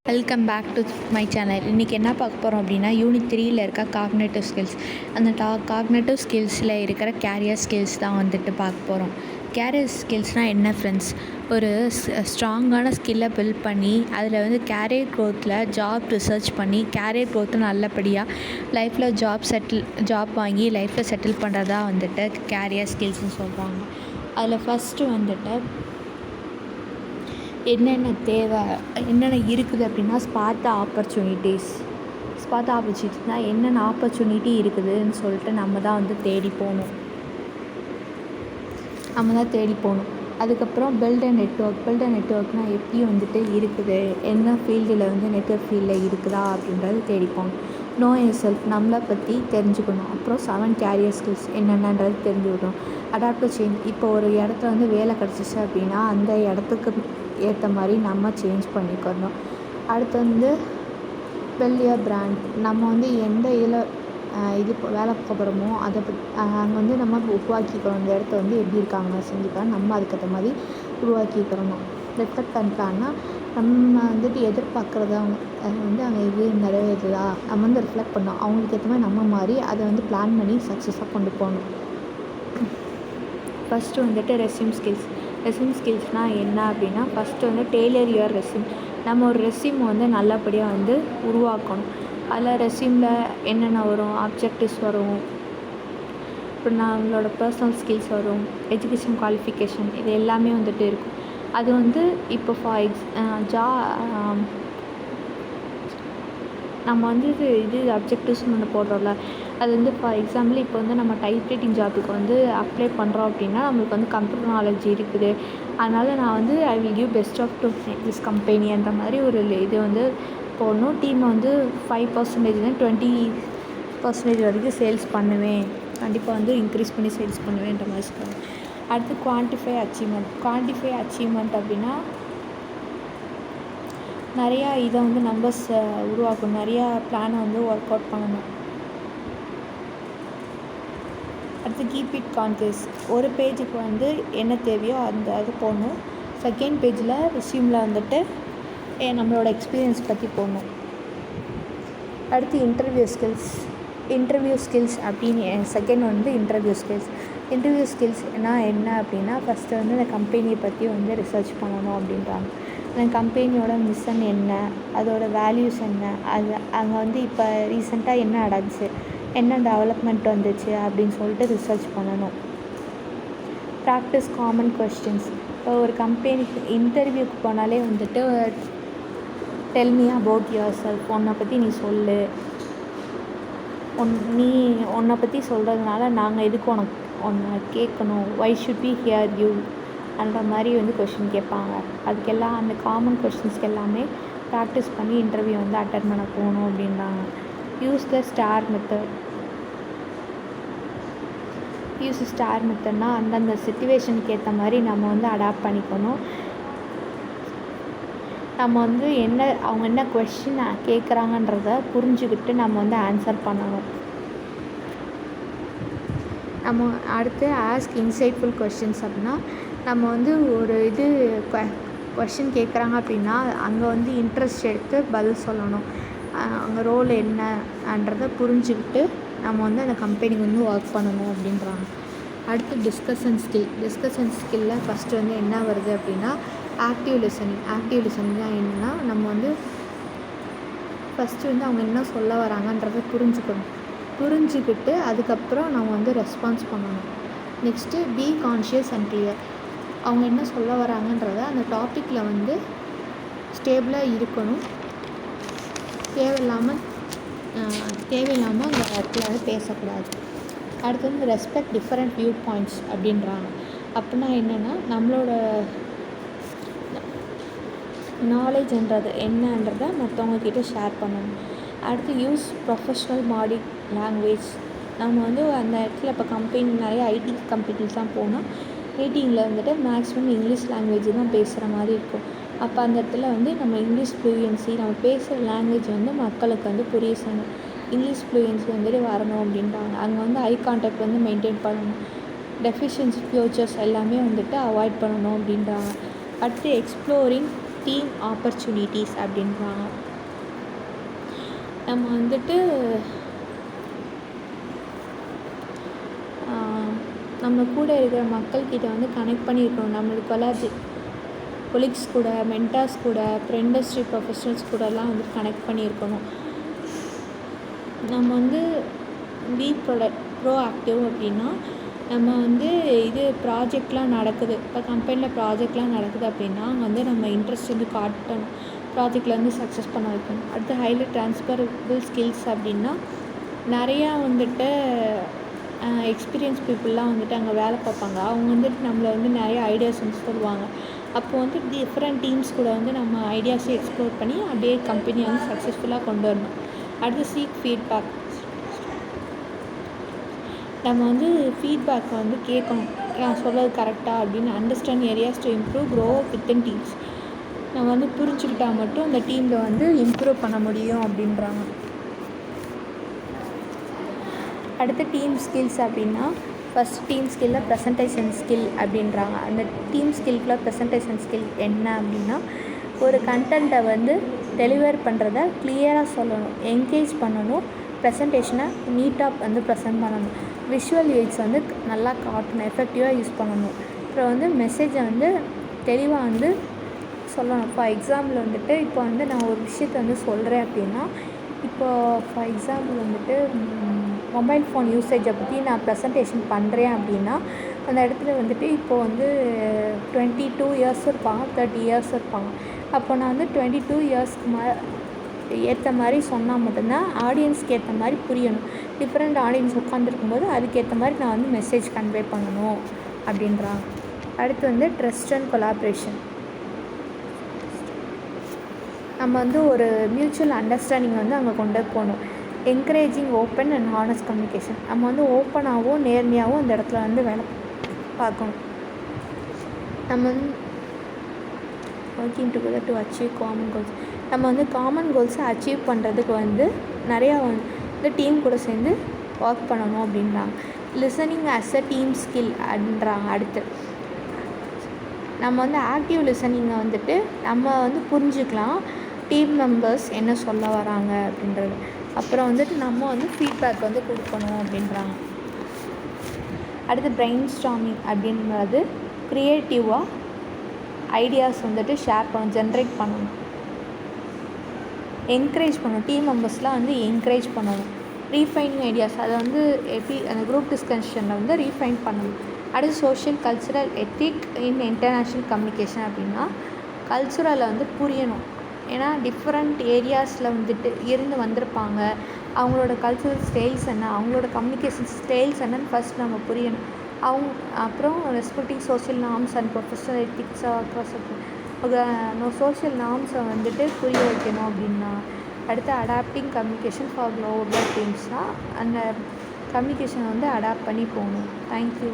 Welcome back to my channel. இன்றைக்கி என்ன பார்க்க போகிறோம் அப்படின்னா, யூனிட் 3ல் இருக்க காக்னேட்டிவ் ஸ்கில்ஸ். அந்த காக்னேட்டிவ் ஸ்கில்ஸில் இருக்கிற கேரியர் ஸ்கில்ஸ் தான் வந்துட்டு பார்க்க போகிறோம். கேரியர் ஸ்கில்ஸ்னால் என்ன ஃப்ரெண்ட்ஸ்? ஒரு ஸ்ட்ராங்கான ஸ்கில்லை பில்ட் பண்ணி அதில் வந்து கேரியர் க்ரோத்தில் ஜாப் ரிசர்ச் பண்ணி கேரியர் க்ரோத்தை நல்லபடியாக லைஃப்பில் ஜாப் வாங்கி லைஃப்பில் செட்டில் பண்ணுறதா வந்துட்டு கேரியர் ஸ்கில்ஸ்னு சொல்கிறாங்க. அதில் ஃபஸ்ட்டு வந்துட்டு என்னென்ன தேவை, என்னென்ன இருக்குது அப்படின்னா, ஸ்பாட் த ஆப்பர்ச்சுனிட்டிஸ்னால் என்னென்ன ஆப்பர்ச்சுனிட்டி இருக்குதுன்னு சொல்லிட்டு நம்ம தான் வந்து தேடி போகணும். அதுக்கப்புறம் பில்ட் அ நெட்ஒர்க்னால் எப்படி வந்துட்டு இருக்குது, என்ன ஃபீல்டில் வந்து நெட்ஒர்க் ஃபீல்டில் இருக்குதா அப்படின்றது தேடி போகணும். நோ யுவர் செல்ஃப், நம்மளை பற்றி தெரிஞ்சுக்கணும். அப்புறம் 7 கேரியர் ஸ்கில்ஸ் என்னென்னன்றது தெரிஞ்சுக்கணும். அடாப்ட் டு சேஞ்ச், இப்போ ஒரு இடத்துல வந்து வேலை கிடச்சிச்சு அப்படின்னா அந்த இடத்துக்கு ஏற்ற மாதிரி நம்ம சேஞ்ச் பண்ணிக்கணும். அடுத்து வந்து பில்ட் யுவர் பிராண்ட், நம்ம வந்து எந்த இதில் வேலை பார்க்க போகிறோமோ அதை அங்கே வந்து நம்ம உருவாக்கிக்கிறோம். அந்த இடத்த வந்து எப்படி இருக்காங்க செஞ்சுக்கலாம், நம்ம அதுக்கேற்ற மாதிரி உருவாக்கிக்கிறணும். ரெஃப்ளெக்ட் பண்ணிட்டாங்கன்னா நம்ம வந்துட்டு எதிர்பார்க்குறத அவங்க வந்து அங்கே இது நிறைவேறுதா நம்ம வந்து ரிஃப்ளெக்ட் பண்ணோம். அவங்களுக்கு ஏற்ற மாதிரி நம்ம மாதிரி அதை வந்து பிளான் பண்ணி சக்ஸஸாக கொண்டு போகணும். ஃபஸ்ட்டு வந்துட்டு ரெஸ்யூம் ஸ்கில்ஸ்னால் என்ன அப்படின்னா, ஃபஸ்ட்டு வந்து டெய்லர் யுவர் ரெஸ்யூம். நம்ம ஒரு ரெஸ்யூம் வந்து நல்லபடியாக வந்து உருவாக்கணும். அதில் ரெஸ்யூமில் என்னென்ன வரும், ஆப்ஜெக்டிவ்ஸ் வரும், அப்புறம் நம்மளோட பர்சனல் ஸ்கில்ஸ் வரும், எஜுகேஷன் குவாலிஃபிகேஷன், இது எல்லாமே வந்துட்டு இருக்கும். அது வந்து இப்போ நம்ம வந்து இது அப்ஜெக்டிவ்ஸ்னு ஒன்று போடுறோம்ல, அது வந்து ஃபார் எக்ஸாம்பிள் இப்போ வந்து நம்ம டைப்ரைட்டிங் ஜாபுக்கு வந்து அப்ளை பண்ணுறோம் அப்படின்னா நம்மளுக்கு வந்து கம்ப்யூட்டர் நாலேஜ் இருக்குது, அதனால் நான் வந்து I will give best of to this company அந்த மாதிரி ஒரு இது வந்து போடணும். டீமை வந்து 5% 20% வரைக்கும் சேல்ஸ் பண்ணுவேன், கண்டிப்பாக வந்து இன்க்ரீஸ் பண்ணி சேல்ஸ் பண்ணுவேன்ற மாதிரி சொல்லுவாங்க. அடுத்து குவான்டிஃபை அச்சீவ்மெண்ட் அப்படின்னா நிறையா இதை வந்து நம்பர்ஸ் உருவாக்கணும், நிறையா பிளானை வந்து ஒர்க் அவுட் பண்ணணும். அடுத்து கீப் இட் கான்சியஸ், ஒரு பேஜுக்கு வந்து என்ன தேவையோ அது போடணும். செகண்ட் பேஜில் ரெஸ்யூமில் வந்துட்டு நம்மளோட எக்ஸ்பீரியன்ஸ் பற்றி போடணும். அடுத்து இன்டர்வியூ ஸ்கில்ஸ் அப்படின்னு செகண்ட் வந்து இன்டர்வியூ ஸ்கில்ஸ்னால் என்ன அப்படின்னா, ஃபஸ்ட்டு வந்து அந்த கம்பெனியை பற்றி வந்து ரிசர்ச் பண்ணணும் அப்படின்றாங்க. அந்த கம்பெனியோட மிஷன் என்ன, அதோட வேல்யூஸ் என்ன, அது அங்கே வந்து இப்போ ரீசெண்டாக என்ன நடந்துச்சு, என்ன டெவலப்மெண்ட் வந்துச்சு அப்படின்னு சொல்லிட்டு ரிசர்ச் பண்ணணும். ப்ராக்டிஸ் காமன் கொஸ்டின்ஸ், இப்போ ஒரு கம்பெனிக்கு இன்டர்வியூக்கு போனாலே வந்துட்டு tell me about your self, உன்னை பற்றி நீ சொல்லு, உன்னை பற்றி சொல்கிறதுனால நாங்கள் எதுக்கு உன்னை கேட்கணும், why should we hear you அந்த மாதிரி வந்து கொஷின் கேட்பாங்க. அதுக்கெல்லாம் அந்த காமன் கொஷின்ஸ்க்கு எல்லாமே ப்ராக்டிஸ் பண்ணி இன்டர்வியூ வந்து அட்டன் பண்ண போகணும் அப்படின்றாங்க. யூஸ் ஸ்டார் மெத்தட்னால் அந்தந்த சிச்சுவேஷனுக்கு ஏற்ற மாதிரி நம்ம வந்து அடாப்ட் பண்ணிக்கணும். நம்ம வந்து அவங்க என்ன கொஷின் கேட்குறாங்கன்றத புரிஞ்சுக்கிட்டு நம்ம வந்து ஆன்சர் பண்ணணும். நம்ம அடுத்து ஆஸ்க் இன்சைட்ஃபுல் கொஷின்ஸ் அப்படின்னா, நம்ம வந்து ஒரு கொஷின் கேட்குறாங்க அப்படின்னா அங்கே வந்து இன்ட்ரெஸ்ட் எடுத்து பதில் சொல்லணும். அங்கே ரோல் என்னன்றதை புரிஞ்சுக்கிட்டு நம்ம வந்து அந்த கம்பெனிக்கு வந்து ஒர்க் பண்ணணும் அப்படின்றாங்க. அடுத்து டிஸ்கஷன் ஸ்கில்லில் ஃபஸ்ட்டு வந்து என்ன வருது அப்படின்னா, ஆக்டிவ் லிசனிங்லாம் என்னென்னா, நம்ம வந்து ஃபஸ்ட்டு வந்து அவங்க என்ன சொல்ல வராங்கன்றதை புரிஞ்சுக்கிட்டு அதுக்கப்புறம் நம்ம வந்து ரெஸ்பான்ஸ் பண்ணணும். Next B conscious and clear, அவங்க என்ன சொல்ல வராங்கன்றத அந்த டாப்பிக்கில் வந்து ஸ்டேபிளாக இருக்கணும். தேவையில்லாமல் அந்த இடத்துல வந்து பேசக்கூடாது. அடுத்து வந்து ரெஸ்பெக்ட் டிஃப்ரெண்ட் வியூ பாயிண்ட்ஸ் அப்படின்றாங்க. அப்படின்னா என்னென்னா, நம்மளோட நாலேஜ்ன்றது என்னன்றதை மற்றவங்கக்கிட்ட ஷேர் பண்ணணும். அடுத்து யூஸ் ப்ரொஃபஷ்னல் பாடி லாங்குவேஜ், நம்ம வந்து அந்த இடத்துல இப்போ நிறைய ஐடி கம்பெனிஸ்லாம் போனால் மீட்டிங்கில் வந்துட்டு மேக்ஸிமம் இங்கிலீஷ் லாங்குவேஜ் தான் பேசுகிற மாதிரி இருக்கும். அப்போ அந்த இடத்துல வந்து நம்ம இங்கிலீஷ் ஃப்ளூயன்சி, நம்ம பேசுகிற லாங்குவேஜ் வந்து மக்களுக்கு வந்து புரிய செய்யணும். இங்கிலீஷ் ஃப்ளூயன்சி வந்துட்டு வரணும் அப்படின்றாங்க. அங்கே வந்து ஐ கான்டாக்ட் வந்து மெயின்டைன் பண்ணணும். டெஃபிஷியன்சி ஃபியூச்சர்ஸ் எல்லாமே வந்துட்டு அவாய்ட் பண்ணணும் அப்படின்றாங்க. அடுத்து எக்ஸ்ப்ளோரிங் டீம் ஆப்பர்ச்சுனிட்டிஸ் அப்படின்றாங்க. நம்ம வந்துட்டு நம்ம கூட இருக்கிற மக்கள்கிட்ட வந்து கனெக்ட் பண்ணியிருக்கணும். நம்மளுக்கு கொலீக்ஸ் கூட, மென்டார்ஸ் கூட, இண்டஸ்ட்ரி ப்ரொஃபஷனல்ஸ் கூடலாம் வந்து கனெக்ட் பண்ணியிருக்கணும். நம்ம வந்து ப்ரோஆக்டிவ் அப்படின்னா, நம்ம வந்து ப்ராஜெக்ட்லாம் நடக்குது, இப்போ கம்பெனியில் ப்ராஜெக்ட்லாம் நடக்குது அப்படின்னா அங்கே வந்து நம்ம இன்ட்ரெஸ்ட் வந்து காட்டணும், ப்ராஜெக்டில் வந்து சக்ஸஸ் பண்ண வைக்கணும். அடுத்து ஹைலி ட்ரான்ஸ்ஃபரபிள் ஸ்கில்ஸ் அப்படின்னா, நிறையா வந்துட்டு எக்ஸ்பீரியன்ஸ் பீப்புளெலாம் வந்துட்டு அங்கே வேலை பார்ப்பாங்க. அவங்க வந்துட்டு நம்மளை வந்து நிறைய ஐடியாஸ் வந்து சொல்லுவாங்க. அப்போ வந்து டிஃப்ரெண்ட் டீம்ஸ் கூட வந்து நம்ம ஐடியாஸை எக்ஸ்ப்ளோர் பண்ணி அப்படியே கம்பெனியை வந்து சக்ஸஸ்ஃபுல்லாக கொண்டு வரணும். அடுத்து சீக் ஃபீட்பேக். நம்ம வந்து ஃபீட்பேக்கை வந்து கேட்கணும், நான் சொல்கிறது கரெக்டாக அப்படின்னு. Understand areas to improve grow within teams. நம்ம வந்து புரிஞ்சுக்கிட்டால் மட்டும் அந்த டீமில் வந்து இம்ப்ரூவ் பண்ண முடியும் அப்படின்றாங்க. அடுத்து டீம் ஸ்கில்ஸ் அப்படின்னா, ஃபஸ்ட் டீம் ஸ்கில்லில் ப்ரெசன்டேஷன் ஸ்கில் அப்படின்றாங்க. அந்த டீம் ஸ்கில்குள்ள ப்ரெசன்டேஷன் ஸ்கில் என்ன அப்படின்னா, ஒரு கண்டென்ட்டை வந்து டெலிவர் பண்ணுறத கிளியராக சொல்லணும், என்கேஜ் பண்ணணும், ப்ரெசன்டேஷனை நீட்டாக வந்து ப்ரெசென்ட் பண்ணணும், விஷுவல் எய்ட்ஸ் வந்து நல்லா காட்டணும், எஃபெக்டிவாக யூஸ் பண்ணணும். அப்புறம் வந்து மெசேஜை வந்து தெளிவாக வந்து சொல்லணும். ஃபார் எக்ஸாம்பிள் வந்துட்டு இப்போ வந்து நான் ஒரு விஷயத்தை வந்து சொல்கிறேன் அப்படின்னா, இப்போது ஃபார் எக்ஸாம்பிள் வந்துட்டு மொபைல் ஃபோன் யூசேஜை பற்றி நான் ப்ரெசன்டேஷன் பண்ணுறேன் அப்படின்னா, அந்த இடத்துல வந்துட்டு இப்போது வந்து 22 இயர்ஸ் இருப்பாங்க, 30 இயர்ஸ் இருப்பாங்க. அப்போ நான் வந்து 22 இயர்ஸ்க்கு ஏற்ற மாதிரி சொன்னால் மட்டும்தான் ஆடியன்ஸ்க்கு ஏற்ற மாதிரி புரியணும். டிஃப்ரெண்ட் ஆடியன்ஸ் உட்காந்துருக்கும்போது அதுக்கேற்ற மாதிரி நான் வந்து மெசேஜ் கன்வே பண்ணணும் அப்படின்றாங்க. அடுத்து வந்து ட்ரஸ்ட் அண்ட் கொலாப்ரேஷன். நம்ம வந்து ஒரு மியூச்சுவல் அண்டர்ஸ்டாண்டிங் வந்து அங்கே கொண்டு போகணும். Encouraging open and honest communication. நம்ம வந்து ஓப்பனாகவும் நேர்மையாகவும் அந்த இடத்துல வந்து வேலை பார்க்கணும். நம்ம வந்து working together to achieve common goals. நம்ம வந்து காமன் கோல்ஸை அச்சீவ் பண்ணுறதுக்கு வந்து நிறையா வந்து டீம் கூட சேர்ந்து ஒர்க் பண்ணணும் அப்படின்றாங்க. Listening as a team skill அப்படின்றாங்க. அடுத்து நம்ம வந்து ஆக்டிவ் லிசனிங்கை வந்துட்டு நம்ம வந்து புரிஞ்சுக்கலாம், டீம் மெம்பர்ஸ் என்ன சொல்ல வராங்க அப்படின்றது. அப்புறம் வந்துட்டு நம்ம வந்து ஃபீட்பேக் வந்து கொடுக்கணும் அப்படின்றாங்க. அடுத்து பிரெயின் ஸ்டார்மிங் அப்படின்றது க்ரியேட்டிவாக ஐடியாஸ் வந்துட்டு ஷேர் பண்ணணும், ஜென்ரேட் பண்ணணும், என்கரேஜ் பண்ணணும், டீம் மெம்பர்ஸ்லாம் வந்து என்கரேஜ் பண்ணணும். ரீஃபைனிங் ஐடியாஸ், அதை வந்து எப்படி அந்த குரூப் டிஸ்கஷனில் வந்து ரீஃபைன் பண்ணணும். அடுத்து சோஷியல் கல்ச்சுரல் எத்திக் இன் இன்டர்நேஷ்னல் கம்யூனிகேஷன் அப்படின்னா, கல்ச்சுரலை வந்து புரியணும். ஏன்னா டிஃப்ரெண்ட் ஏரியாஸில் வந்துட்டு இருந்து வந்திருப்பாங்க, அவங்களோட கல்ச்சுரல் ஸ்டைல்ஸ் என்ன, அவங்களோட கம்யூனிகேஷன் ஸ்டைல்ஸ் என்னன்னு ஃபஸ்ட் நம்ம புரியணும். அப்புறம் respecting social norms and professional எத்திக்ஸாக அக்ராஸ் சோஷியல் நார்ம்ஸை வந்துட்டு புரிய வைக்கணும் அப்படின்னா. அடுத்து அடாப்டிங் கம்யூனிகேஷன் ஃபார் குளோபல் டீம்ஸ்னால் அந்த கம்யூனிகேஷனை வந்து அடாப்ட் பண்ணி போகணும். தேங்க்யூ.